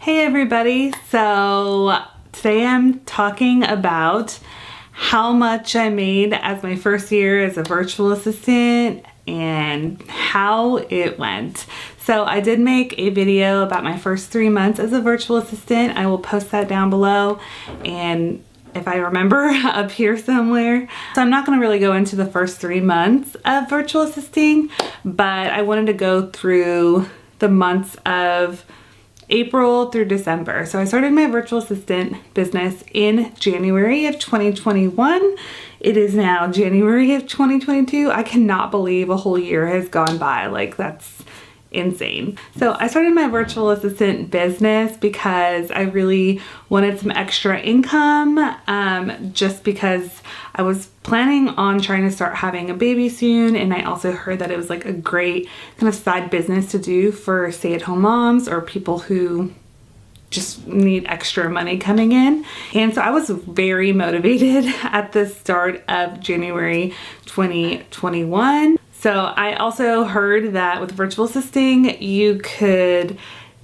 Hey everybody, so today I'm talking about how much I made as my first year as a virtual assistant and how it went. So I did make a video about my first 3 months as a virtual assistant. I will post that down below and if I remember up here somewhere. So I'm not going to really go into the first 3 months of virtual assisting, but I wanted to go through the months of April through December. So I started my virtual assistant business in January of 2021. It is now January of 2022. I cannot believe a whole year has gone by. Like, that's insane. So I started my virtual assistant business because I really wanted some extra income, just because I was planning on trying to start having a baby soon, and I also heard that it was like a great kind of side business to do for stay-at-home moms or people who just need extra money coming in. And so I was very motivated at the start of January 2021. So I also heard that with virtual assisting, you could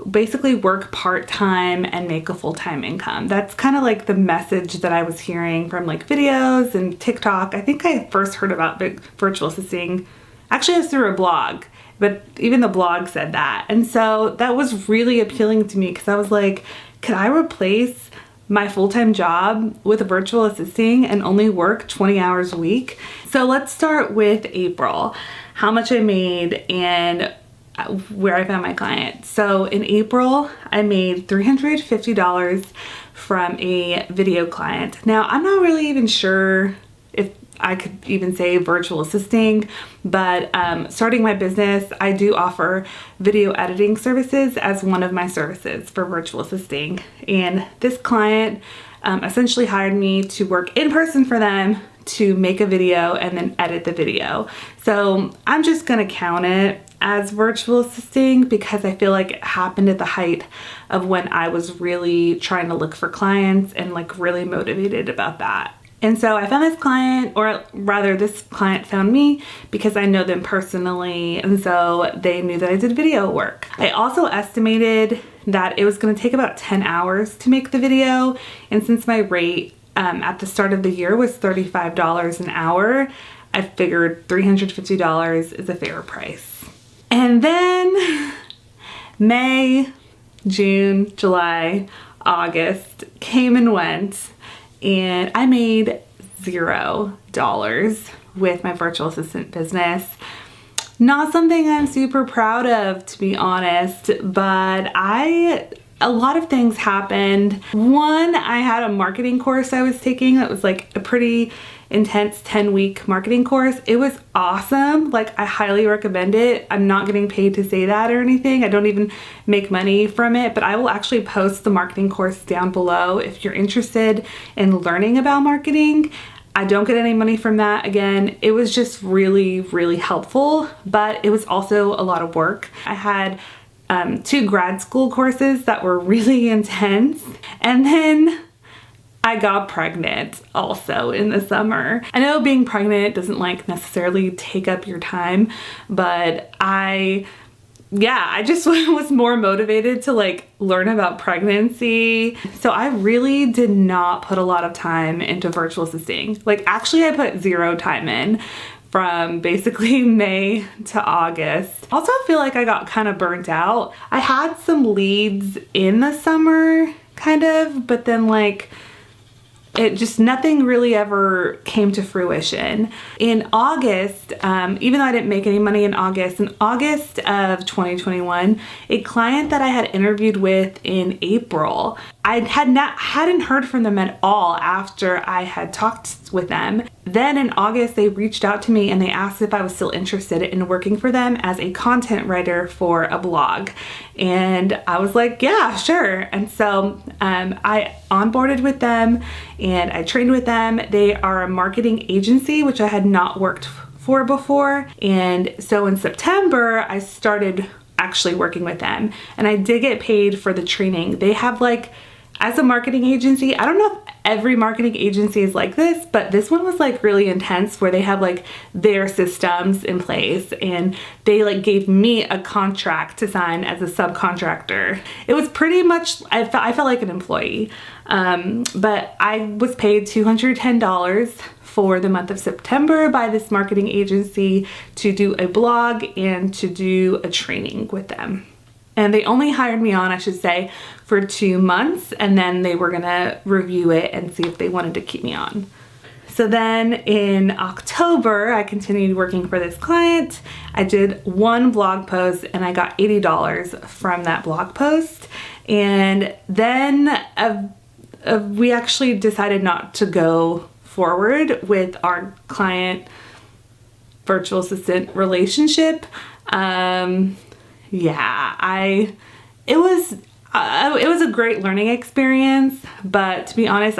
basically work part-time and make a full-time income. That's kind of like the message that I was hearing from like videos and TikTok. I think I first heard about virtual assisting, actually it was through a blog, but even the blog said that. And so that was really appealing to me because I was like, could I replace my full-time job with virtual assisting and only work 20 hours a week? So let's start with April, how much I made and where I found my client. So in April, I made $350 from a video client. Now, I'm not really even sure if I could even say virtual assisting, but starting my business, I do offer video editing services as one of my services for virtual assisting. And this client essentially hired me to work in person for them to make a video and then edit the video. So I'm just gonna count it as virtual assisting because I feel like it happened at the height of when I was really trying to look for clients and like really motivated about that. And so I found this client, or rather this client found me because I know them personally, and so they knew that I did video work. I also estimated that it was gonna take about 10 hours to make the video, and since my rate at the start of the year was $35 an hour, I figured $350 is a fair price. And then May, June, July, August came and went, and I made $0 with my virtual assistant business. Not something I'm super proud of, to be honest, but a lot of things happened. One, I had a marketing course I was taking that was like a pretty intense 10-week marketing course. It was awesome. Like, I highly recommend it. I'm not getting paid to say that or anything. I don't even make money from it, but I will actually post the marketing course down below if you're interested in learning about marketing. I don't get any money from that. Again, it was just really, really helpful, but it was also a lot of work. I had 2 grad school courses that were really intense, and then I got pregnant also in the summer. I know being pregnant doesn't like necessarily take up your time, but I just was more motivated to like learn about pregnancy. So I really did not put a lot of time into virtual assisting. Like, actually I put 0 time in from basically May to August. Also, I feel like I got kind of burnt out. I had some leads in the summer kind of, but then like it just, nothing really ever came to fruition. In August, even though I didn't make any money in August of 2021, a client that I had interviewed with in April, I hadn't heard from them at all after I had talked with them. Then in August, they reached out to me and they asked if I was still interested in working for them as a content writer for a blog. And I was like, yeah, sure. And so I onboarded with them and I trained with them. They are a marketing agency, which I had not worked for before. And so in September, I started actually working with them, and I did get paid for the training. They have like as a marketing agency, I don't know if every marketing agency is like this, but this one was like really intense where they have like their systems in place and they like gave me a contract to sign as a subcontractor. It was pretty much, I felt like an employee, but I was paid $210 for the month of September by this marketing agency to do a blog and to do a training with them. And they only hired me on, I should say, for 2 months, and then they were gonna review it and see if they wanted to keep me on. So then in October, I continued working for this client. I did one blog post and I got $80 from that blog post. And then we actually decided not to go forward with our client virtual assistant relationship. It was a great learning experience, but to be honest,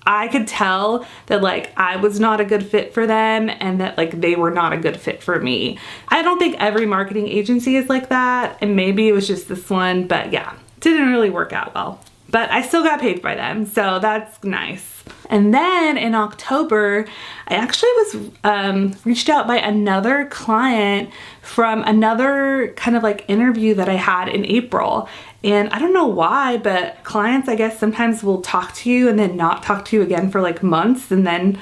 I could tell that like I was not a good fit for them and that like they were not a good fit for me. I don't think every marketing agency is like that, and maybe it was just this one, but yeah, didn't really work out well. But I still got paid by them, so that's nice. And then in October, I actually was reached out by another client from another kind of like interview that I had in April. And I don't know why, but clients, I guess, sometimes will talk to you and then not talk to you again for like months and then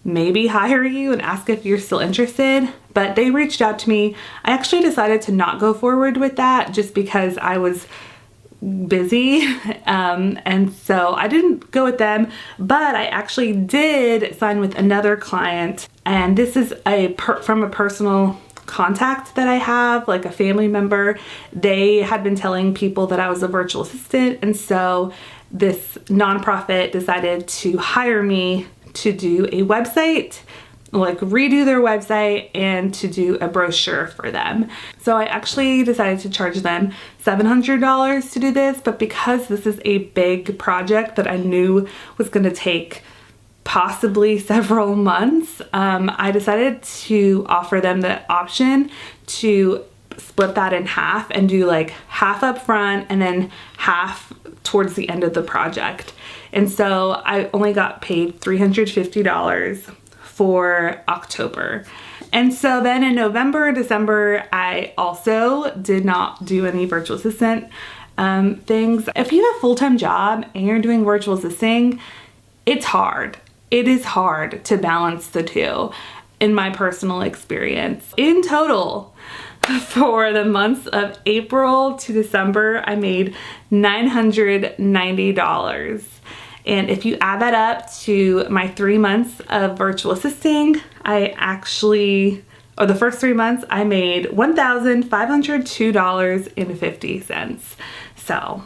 maybe hire you and ask if you're still interested. But they reached out to me. I actually decided to not go forward with that just because I was busy, and so I didn't go with them, but I actually did sign with another client, and this is from a personal contact that I have, like a family member. They had been telling people that I was a virtual assistant, and so this nonprofit decided to hire me to do a website, like redo their website and to do a brochure for them. So I actually decided to charge them $700 to do this, but because this is a big project that I knew was going to take possibly several months, I decided to offer them the option to split that in half and do like half up front and then half towards the end of the project. And so I only got paid $350 for October. And so then in November, December, I also did not do any virtual assistant things. If you have a full-time job and you're doing virtual assisting, it's hard. It is hard to balance the two, in my personal experience. In total, for the months of April to December, I made $990. And if you add that up to my 3 months of virtual assisting, the first 3 months, I made $1,502.50. So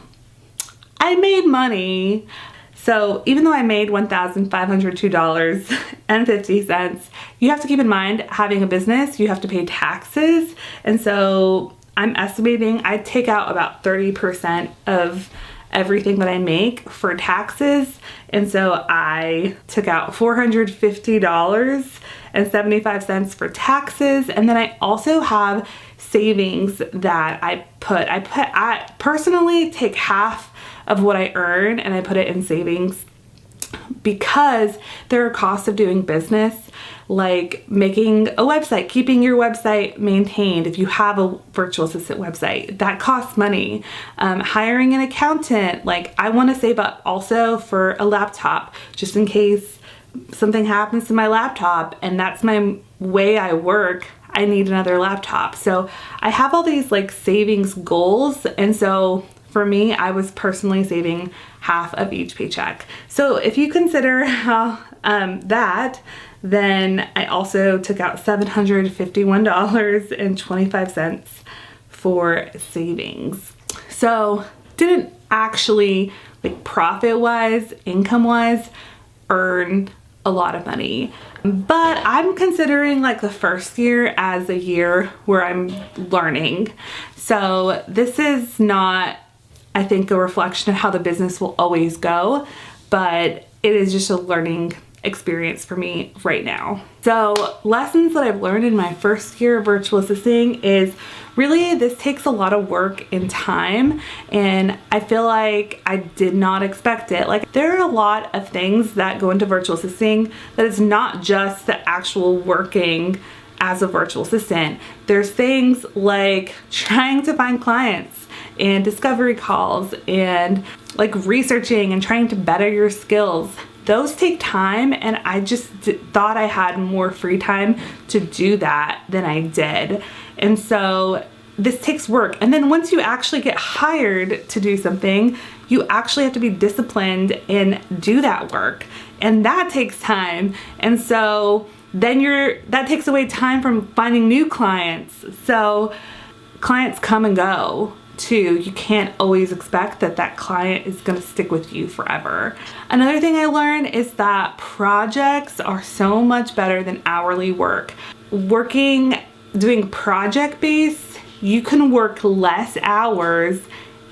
I made money. So even though I made $1,502.50, you have to keep in mind, having a business, you have to pay taxes. And so I'm estimating I take out about 30% of everything that I make for taxes. And so I took out $450.75 for taxes. And then I also have savings that I personally take half of what I earn and I put it in savings because there are costs of doing business, like making a website, keeping your website maintained. If you have a virtual assistant website, that costs money. Hiring an accountant, like I want to save up also for a laptop just in case something happens to my laptop, and that's my way I work. I need another laptop. So I have all these like savings goals, and so for me, I was personally saving half of each paycheck. So if you consider that, then I also took out $751.25 for savings. So didn't actually, like profit-wise, income-wise, earn a lot of money. But I'm considering like the first year as a year where I'm learning. So this is not, I think, a reflection of how the business will always go, but it is just a learning experience for me right now. So lessons that I've learned in my first year of virtual assisting is really this takes a lot of work and time, and I feel like I did not expect it. Like, there are a lot of things that go into virtual assisting that is not just the actual working as a virtual assistant. There's things like trying to find clients and discovery calls and like researching and trying to better your skills. Those take time, and I just thought I had more free time to do that than I did. And so this takes work. And then once you actually get hired to do something, you actually have to be disciplined and do that work. And that takes time. And so then that takes away time from finding new clients. So clients come and go too. You can't always expect that client is going to stick with you forever. Another thing I learned is that projects are so much better than hourly work. Doing project based, you can work less hours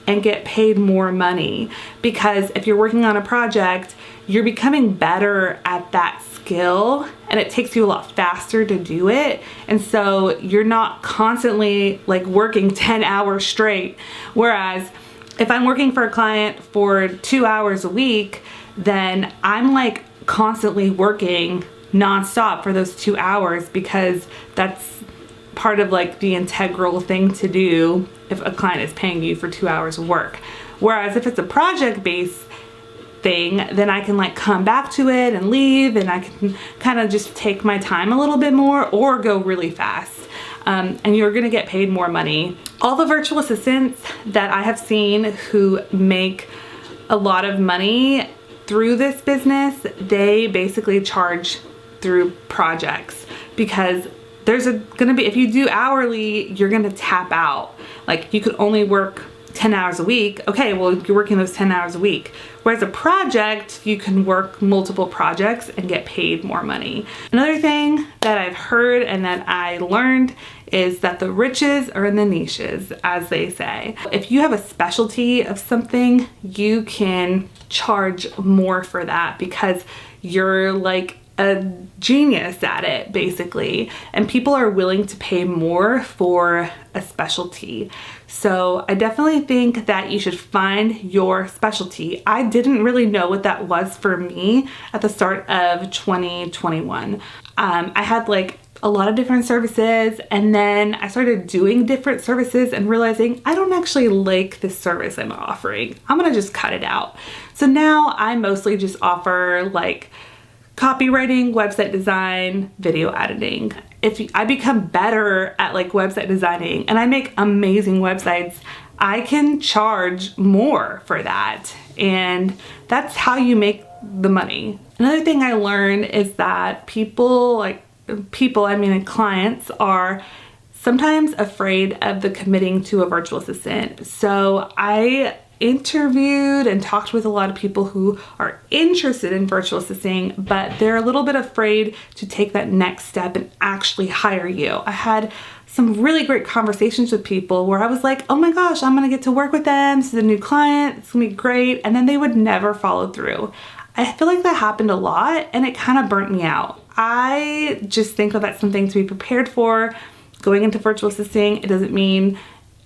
and get paid more money, because if you're working on a project, you're becoming better at that skill and it takes you a lot faster to do it. And so you're not constantly like working 10 hours straight. Whereas if I'm working for a client for 2 hours a week, then I'm like constantly working nonstop for those 2 hours, because that's part of like the integral thing to do if a client is paying you for 2 hours of work. Whereas if it's a project-based thing, then I can like come back to it and leave, and I can kind of just take my time a little bit more or go really fast. And you're gonna get paid more money. All the virtual assistants that I have seen who make a lot of money through this business, they basically charge through projects, because if you do hourly, you're gonna tap out. Like, you could only work 10 hours a week. Okay, well, you're working those 10 hours a week. Whereas a project, you can work multiple projects and get paid more money. Another thing that I've heard and that I learned is that the riches are in the niches, as they say. If you have a specialty of something, you can charge more for that because you're like a genius at it, basically, and people are willing to pay more for a specialty. So I definitely think that you should find your specialty. I didn't really know what that was for me at the start of 2021. I had like a lot of different services, and then I started doing different services and realizing I don't actually like this service I'm offering. I'm gonna just cut it out. So now I mostly just offer like copywriting, website design, video editing. If I become better at like website designing and I make amazing websites, I can charge more for that. And that's how you make the money. Another thing I learned is that clients are sometimes afraid of the committing to a virtual assistant. So I interviewed and talked with a lot of people who are interested in virtual assisting, but they're a little bit afraid to take that next step and actually hire you. I had some really great conversations with people where I was like, oh my gosh, I'm gonna get to work with them. This is a new client, it's gonna be great. And then they would never follow through. I feel like that happened a lot and it kind of burnt me out. I just think that that's something to be prepared for. Going into virtual assisting, it doesn't mean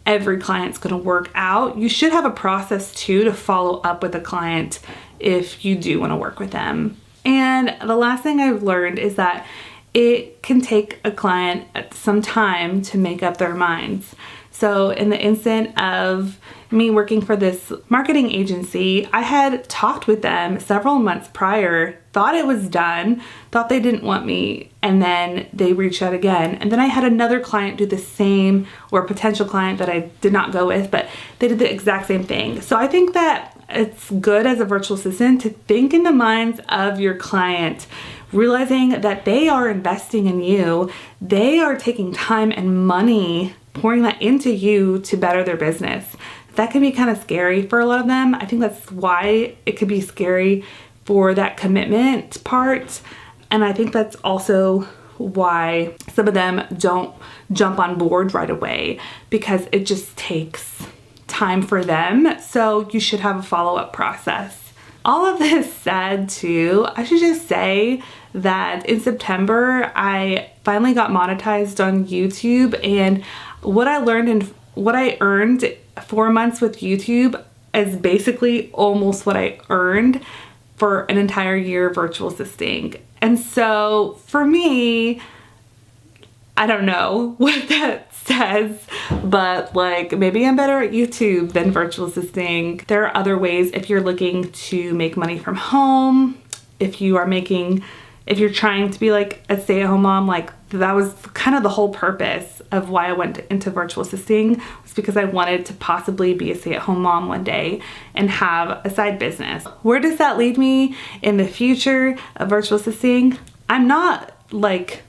every client's gonna work out. You should have a process too to follow up with a client if you do wanna work with them. And the last thing I've learned is that it can take a client some time to make up their minds. So in the instant of me working for this marketing agency, I had talked with them several months prior, thought it was done, thought they didn't want me, and then they reached out again. And then I had another client do the same, or a potential client that I did not go with, but they did the exact same thing. So I think that it's good as a virtual assistant to think in the minds of your client, realizing that they are investing in you, they are taking time and money, pouring that into you to better their business. That can be kind of scary for a lot of them. I think that's why it could be scary for that commitment part. And I think that's also why some of them don't jump on board right away, because it just takes time for them. So you should have a follow-up process. all of this said too, I should just say that in September, I finally got monetized on YouTube, and what I learned and what I earned 4 months with YouTube is basically almost what I earned for an entire year of virtual assisting. And so for me, I don't know what that says, but like maybe I'm better at YouTube than virtual assisting. There are other ways if you're looking to make money from home, if you're trying to be like a stay-at-home mom. Like that was kind of the whole purpose of why I went into virtual assisting, was because I wanted to possibly be a stay-at-home mom one day and have a side business. Where does that lead me in the future of virtual assisting? I'm not like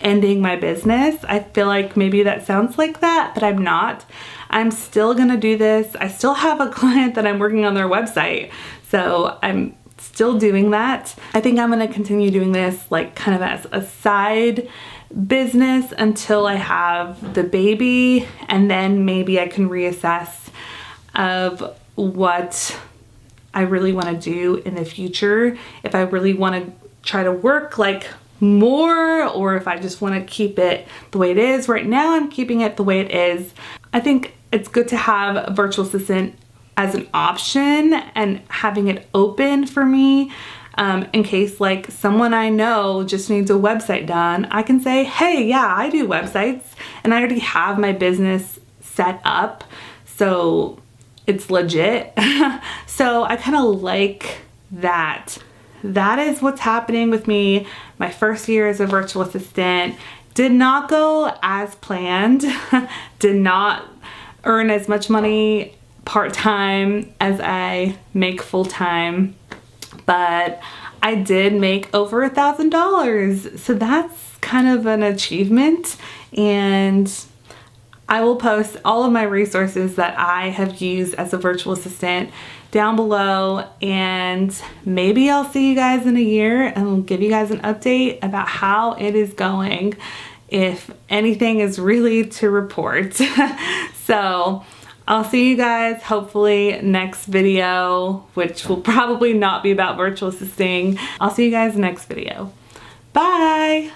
ending my business. I feel like maybe that sounds like that, but I'm not. I'm still gonna do this. I still have a client that I'm working on their website, so I'm still doing that. I think I'm gonna continue doing this like kind of as a side business until I have the baby, and then maybe I can reassess of what I really want to do in the future. If I really want to try to work like more, or if I just want to keep it the way it is. Right now I'm keeping it the way it is. I think it's good to have a virtual assistant as an option and having it open for me, in case like someone I know just needs a website done. I can say, hey, yeah, I do websites, and I already have my business set up, so it's legit. So I kind of like that. That is what's happening with me. My first year as a virtual assistant did not go as planned, did not earn as much money part-time as I make full-time, but I did make over $1,000. So that's kind of an achievement, and I will post all of my resources that I have used as a virtual assistant down below, and maybe I'll see you guys in a year and I'll give you guys an update about how it is going, if anything is really to report. So I'll see you guys hopefully next video, which will probably not be about virtual assisting. I'll see you guys next video. Bye!